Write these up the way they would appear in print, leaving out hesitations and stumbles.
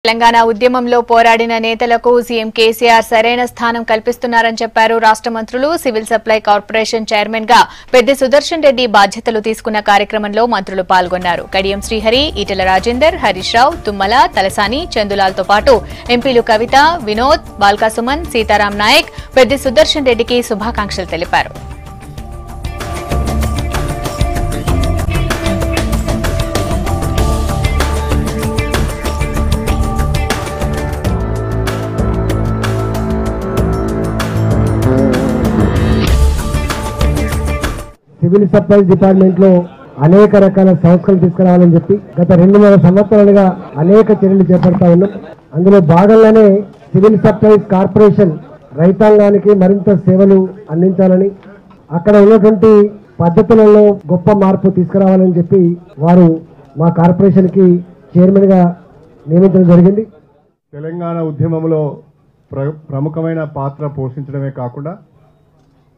తెలంగాణ ఉద్యమంలో పోరాడిన నేతలకు సీఎం కేసీఆర్ సరైన స్థానం కల్పిస్తున్నారని చెప్పారు. రాష్ట్ర మంత్రులు సివిల్ సప్లై కార్పొరేషన్ చైర్మన్ గా పెద్ది సుదర్శన్ రెడ్డి బాధ్యతలు తీసుకున్న కార్యక్రమంలో మంత్రులు పాల్గొన్నారు. కడియం శ్రీహరి, ఈటెల రాజేందర్, హరీష్ రావు, తుమ్మల, తలసాని, చందులాల్తో పాటు ఎంపీలు కవిత, వినోద్, బాల్కా సుమన్, సీతారాం నాయక్ పెద్ది సుదర్శన్ రెడ్డికి శుభాకాంక్షలు తెలిపారు. సివిల్ సప్లైస్ డిపార్ట్మెంట్ లో అనేక రకాల సంస్కరణలు తీసుకురావాలని చెప్పి గత 2.5 సంవత్సరాలుగా అనేక చర్యలు చేపడతా ఉన్నాం. అందులో భాగంగానే సివిల్ సప్లైస్ కార్పొరేషన్ రైతాంగానికి మరింత సేవలు అందించాలని, అక్కడ ఉన్నటువంటి పద్ధతులలో గొప్ప మార్పు తీసుకురావాలని చెప్పి వారు మా కార్పొరేషన్ కి చైర్మన్ గా నియమించడం జరిగింది. తెలంగాణ ఉద్యమంలో ప్రముఖమైన పాత్ర పోషించడమే కాకుండా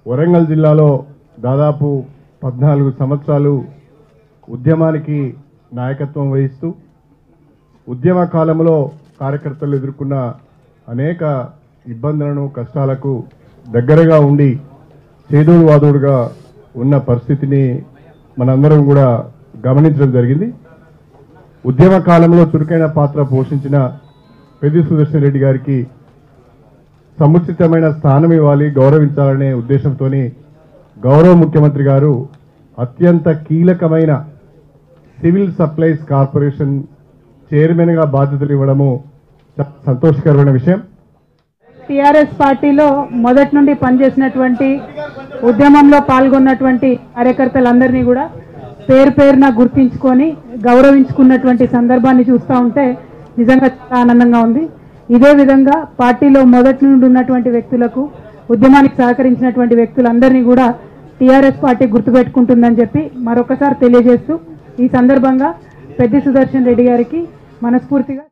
వరంగల్ జిల్లాలో దాదాపు 14 సంవత్సరాలు ఉద్యమానికి నాయకత్వం వహిస్తూ ఉద్యమ కాలంలో కార్యకర్తలు ఎదుర్కొన్న అనేక ఇబ్బందులను, కష్టాలకు దగ్గరగా ఉండి చేదోడు వాదోడుగా ఉన్న పరిస్థితిని మనందరం కూడా గమనించడం జరిగింది. ఉద్యమ కాలంలో చురుకైన పాత్ర పోషించిన పెద్ది సుదర్శన్ రెడ్డి గారికి సముచితమైన స్థానం ఇవ్వాలి, గౌరవించాలనే ఉద్దేశంతో గౌరవ ముఖ్యమంత్రి గారు అత్యంత కీలకమైన సివిల్ సప్లైస్ కార్పొరేషన్ చైర్మన్ గా బాధ్యతలు ఇవ్వడము సంతోషకరమైన విషయం. టీఆర్ఎస్ పార్టీలో మొదటి నుండి పనిచేసినటువంటి ఉద్యమంలో పాల్గొన్నటువంటి కార్యకర్తలందరినీ కూడా పేరు పేరున గుర్తించుకొని గౌరవించుకున్నటువంటి సందర్భాన్ని చూస్తూ ఉంటే నిజంగా చాలా ఆనందంగా ఉంది. ఇదే విధంగా పార్టీలో మొదటి నుండి ఉన్నటువంటి వ్యక్తులకు, ఉద్యమానికి సహకరించినటువంటి వ్యక్తులందరినీ కూడా టీఆర్ఎస్ పార్టీ గుర్తుపెట్టుకుంటుందని చెప్పి మరొకసారి తెలియజేస్తూ ఈ సందర్భంగా పెద్ది సుదర్శన్ రెడ్డి గారికి మనస్ఫూర్తిగా